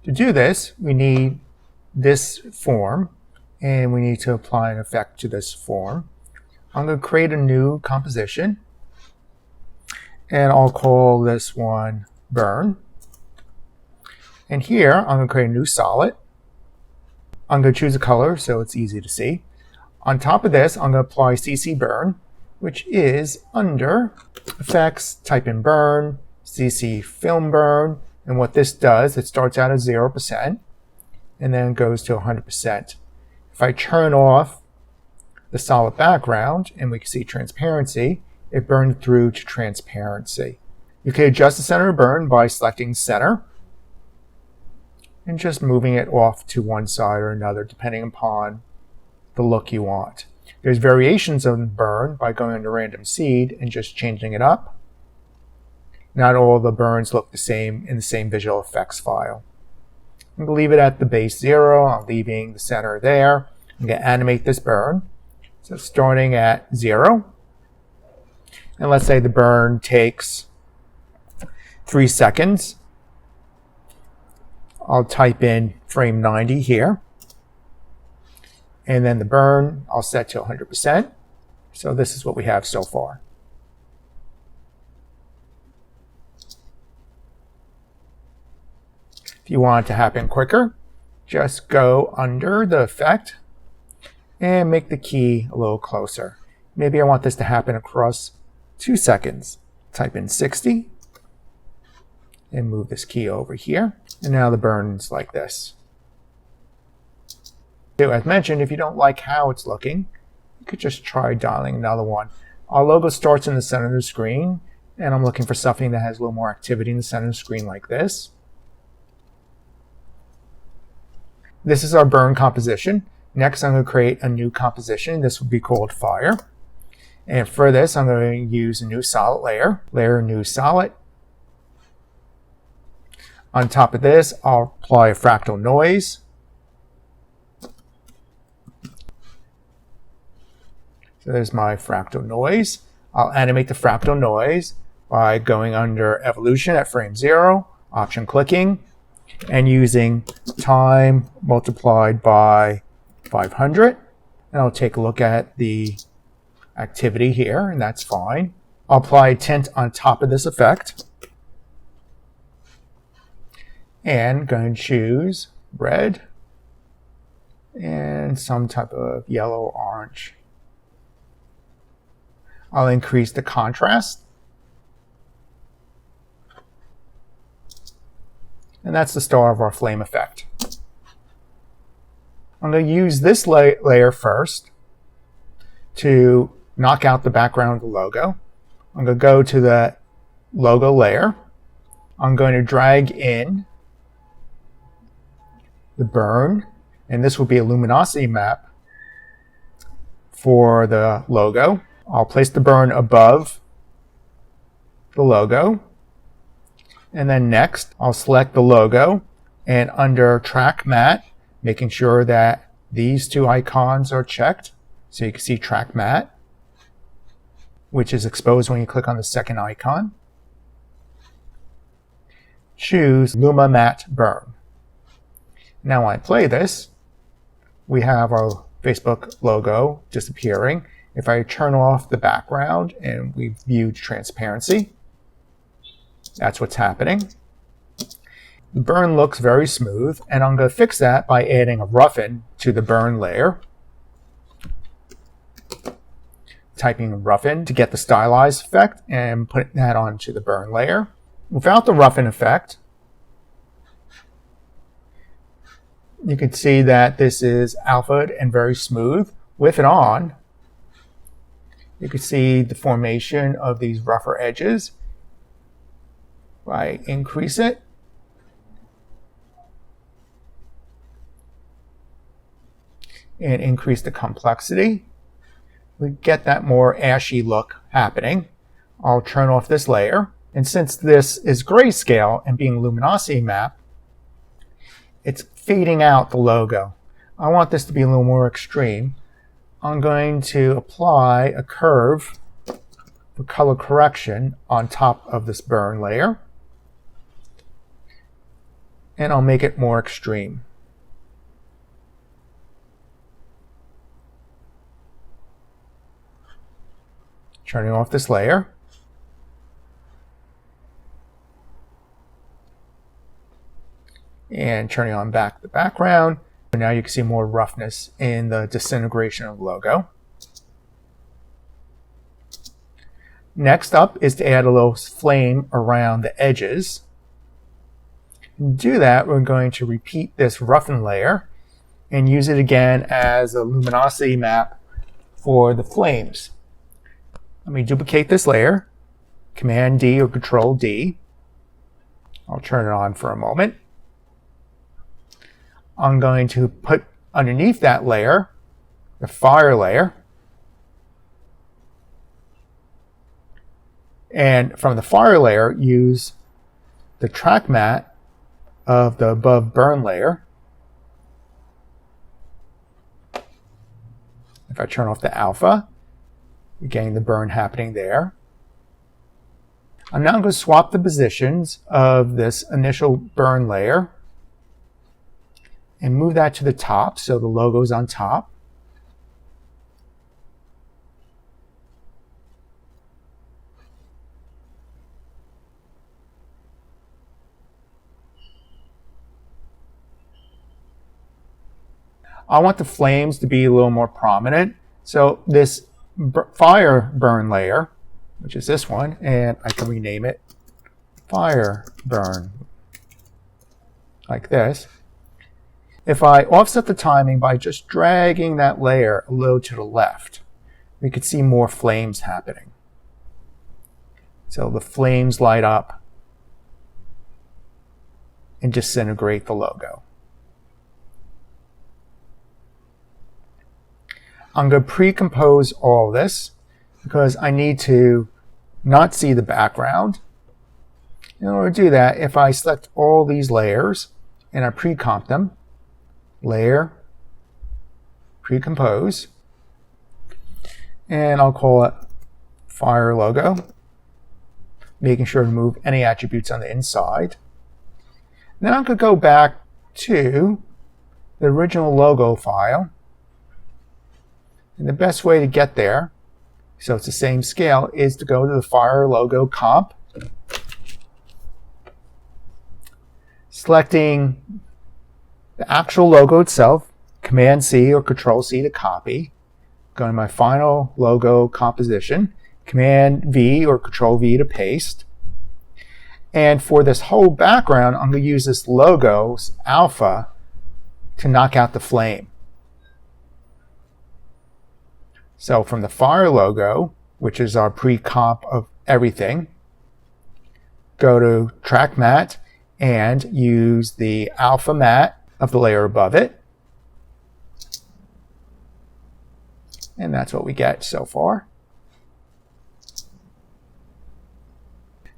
To do this, we need this form, and we need to apply an effect to this form. I'm going to create a new composition, and I'll call this one Burn. And here, I'm going to create a new solid. I'm going to choose a color so it's easy to see. On top of this, I'm going to apply CC Burn, which is under Effects, type in Burn, CC Film Burn. And what this does, it starts out at 0% and then goes to 100%. If I turn off the solid background and we can see transparency, it burned through to transparency. You can adjust the center of burn by selecting center and just moving it off to one side or another depending upon the look you want. There's variations of burn by going under random seed and just changing it up. Not all the burns look the same in the same visual effects file. I'm going to leave it at the base 0. I'm leaving the center there. I'm going to animate this burn. So starting at 0. And let's say the burn takes 3 seconds. I'll type in frame 90 here. And then the burn I'll set to 100%. So this is what we have so far. If you want it to happen quicker, just go under the effect and make the key a little closer. Maybe I want this to happen across 2 seconds. Type in 60 and move this key over here. And now the burn's like this. So as mentioned, if you don't like how it's looking, you could just try dialing another one. Our logo starts in the center of the screen, and I'm looking for something that has a little more activity in the center of the screen like this. This is our burn composition. Next, I'm going to create a new composition. This will be called Fire. And for this, I'm going to use a new solid layer. Layer, new solid. On top of this, I'll apply a fractal noise. So there's my fractal noise. I'll animate the fractal noise by going under Evolution at frame 0, option clicking, and using time multiplied by 500. And I'll take a look at the activity here, and that's fine. I'll apply a tint on top of this effect. And going to choose red and some type of yellow orange. I'll increase the contrast. And that's the start of our flame effect. I'm going to use this layer first to knock out the background of the logo. I'm going to go to the logo layer. I'm going to drag in the burn, and this will be a luminosity map for the logo. I'll place the burn above the logo. And then next, I'll select the logo, and under Track Matte, making sure that these two icons are checked. So you can see Track Matte, which is exposed when you click on the second icon. Choose Luma Matte Burn. Now when I play this, we have our Facebook logo disappearing. If I turn off the background and we view transparency, that's what's happening. The burn looks very smooth, and I'm going to fix that by adding a roughen to the burn layer. Typing roughen to get the stylized effect and putting that onto the burn layer. Without the roughen effect, you can see that this is alpha and very smooth. With it on, you can see the formation of these rougher edges. If I increase it, and increase the complexity, we get that more ashy look happening. I'll turn off this layer, and since this is grayscale and being luminosity map, it's fading out the logo. I want this to be a little more extreme. I'm going to apply a curve for color correction on top of this burn layer. and I'll make it more extreme. Turning off this layer. And turning on back the background. So now you can see more roughness in the disintegration of the logo. Next up is to add a little flame around the edges. To do that, we're going to repeat this roughen layer and use it again as a luminosity map for the flames. Let me duplicate this layer, Command D or Control D. I'll turn it on for a moment. I'm going to put underneath that layer the fire layer. And from the fire layer, use the track matte of the above burn layer. If I turn off the alpha, you're getting the burn happening there. I'm now going to swap the positions of this initial burn layer and move that to the top so the logo's on top. I want the flames to be a little more prominent. So this fire burn layer, which is this one, and I can rename it fire burn, like this. If I offset the timing by just dragging that layer a little to the left, we could see more flames happening. So the flames light up and disintegrate the logo. I'm going to pre-compose all this because I need to not see the background. In order to do that, if I select all these layers and I pre-comp them, layer, pre-compose, and I'll call it fire logo, making sure to move any attributes on the inside. Then I could go back to the original logo file. And the best way to get there, so it's the same scale, is to go to the fire logo comp, selecting the actual logo itself, Command C or Control C to copy, go to my final logo composition, Command V or Control V to paste. And for this whole background, I'm going to use this logo's alpha to knock out the flame. So from the fire logo, which is our pre-comp of everything, go to track matte and use the alpha matte of the layer above it. And that's what we get so far.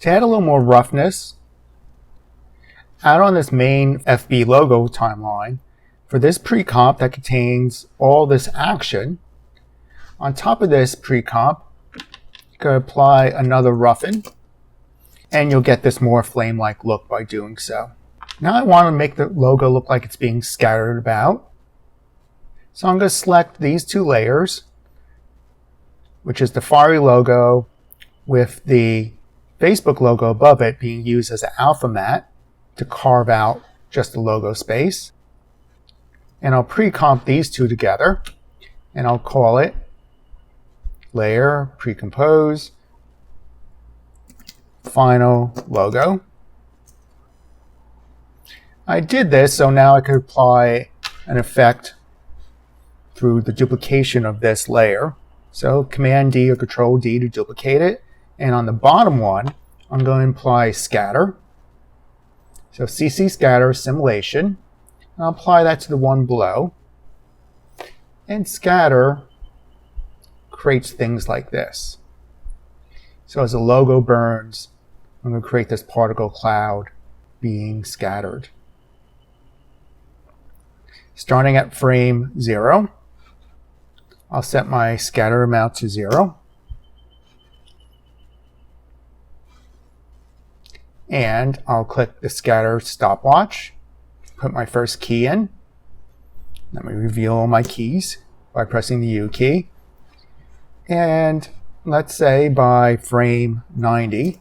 To add a little more roughness, add on this main FB logo timeline for this pre-comp that contains all this action. On top of this pre-comp, you can apply another roughen, and you'll get this more flame-like look by doing so. Now I want to make the logo look like it's being scattered about. So I'm going to select these two layers, which is the fiery logo with the Facebook logo above it being used as an alpha matte to carve out just the logo space. And I'll pre-comp these two together, and I'll call it layer, pre-compose, final logo. I did this so now I could apply an effect through the duplication of this layer. So Command D or Control D to duplicate it. And on the bottom one, I'm going to apply scatter. So CC scatter simulation. And I'll apply that to the one below. And scatter creates things like this. So as the logo burns, I'm going to create this particle cloud being scattered. Starting at frame 0, I'll set my scatter amount to 0. And I'll click the scatter stopwatch put my first key in. Let me reveal all my keys by pressing the U key. And let's say by frame 90,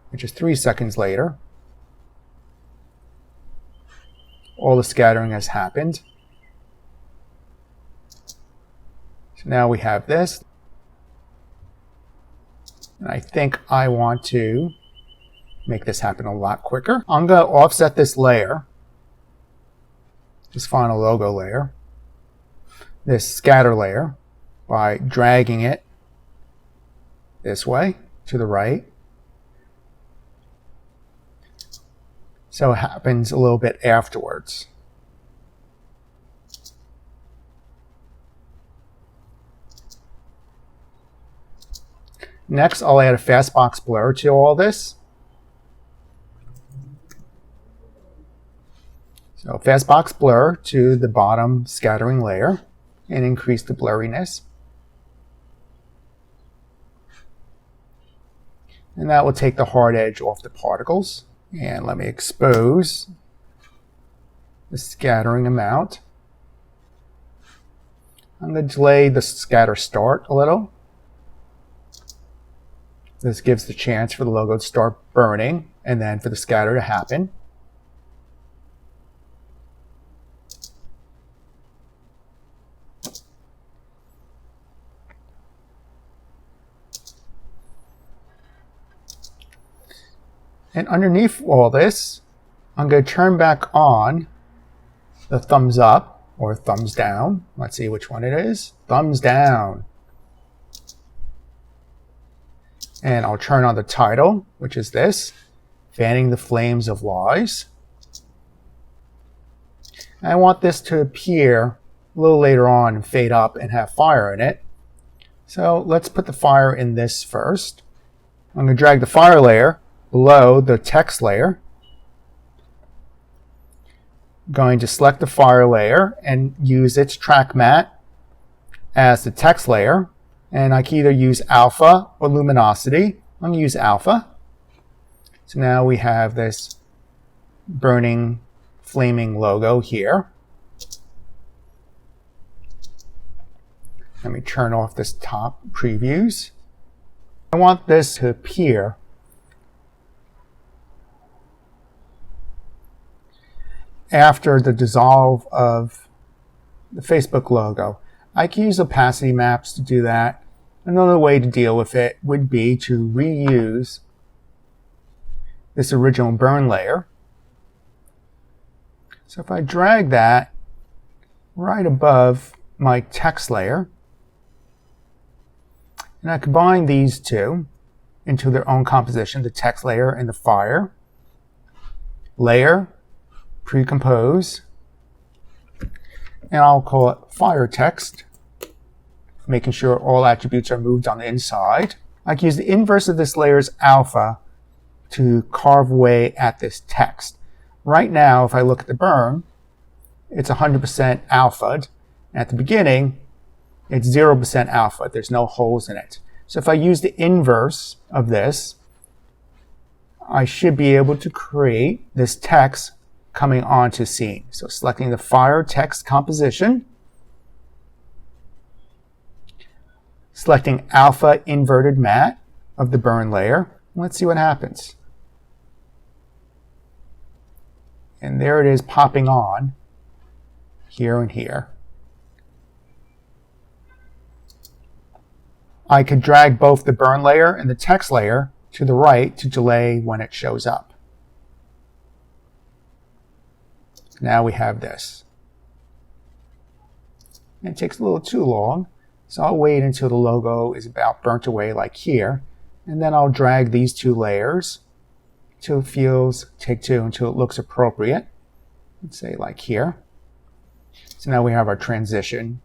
which is 3 seconds later, all the scattering has happened. So now we have this. And I think I want to make this happen a lot quicker. I'm going to offset this layer, this final logo layer, this scatter layer, by dragging it this way to the right. So it happens a little bit afterwards. Next, I'll add a fastbox blur to all this. So fastbox blur to the bottom scattering layer and increase the blurriness. And that will take the hard edge off the particles. And let me expose the scattering amount. I'm going to delay the scatter start a little. This gives the chance for the logo to start burning and then for the scatter to happen. And underneath all this, I'm going to turn back on the thumbs up or thumbs down. Let's see which one it is. Thumbs down. And I'll turn on the title, which is this, Fanning the Flames of Lies. I want this to appear a little later on and fade up and have fire in it. So let's put the fire in this first. I'm going to drag the fire layer below the text layer. I'm going to select the fire layer and use its track matte as the text layer. And I can either use alpha or luminosity. I'm going to use alpha. So now we have this burning, flaming logo here. Let me turn off this top previews. I want this to appear after the dissolve of the Facebook logo. I can use opacity maps to do that. Another way to deal with it would be to reuse this original burn layer. So if I drag that right above my text layer, and I combine these two into their own composition, the text layer and the fire layer, pre-compose, and I'll call it fire text, making sure all attributes are moved on the inside. I can use the inverse of this layer's alpha to carve away at this text. Right now, if I look at the burn, it's 100% alpha. At the beginning, it's 0% alpha. There's no holes in it. So if I use the inverse of this, I should be able to create this text coming onto scene. So selecting the fire text composition, selecting alpha inverted matte of the burn layer. Let's see what happens. And there it is popping on here and here. I could drag both the burn layer and the text layer to the right to delay when it shows up. Now we have this. It takes a little too long, so I'll wait until the logo is about burnt away like here, and then I'll drag these two layers till it feels, take two until it looks appropriate. Let's say like here. So now we have our transition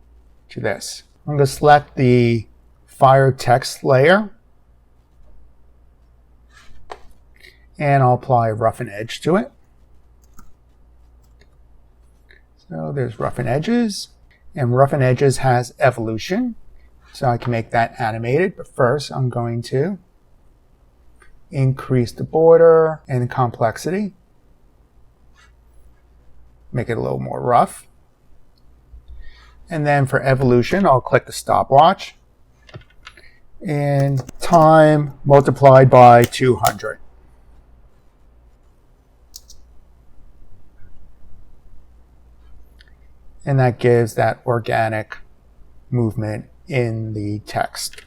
to this. I'm going to select the fire text layer, and I'll apply roughen edge to it. So there's roughen edges, and roughen edges has evolution, so I can make that animated. But first I'm going to increase the border and the complexity. make it a little more rough. And then for evolution, I'll click the stopwatch and time multiplied by 200. And that gives that organic movement in the text.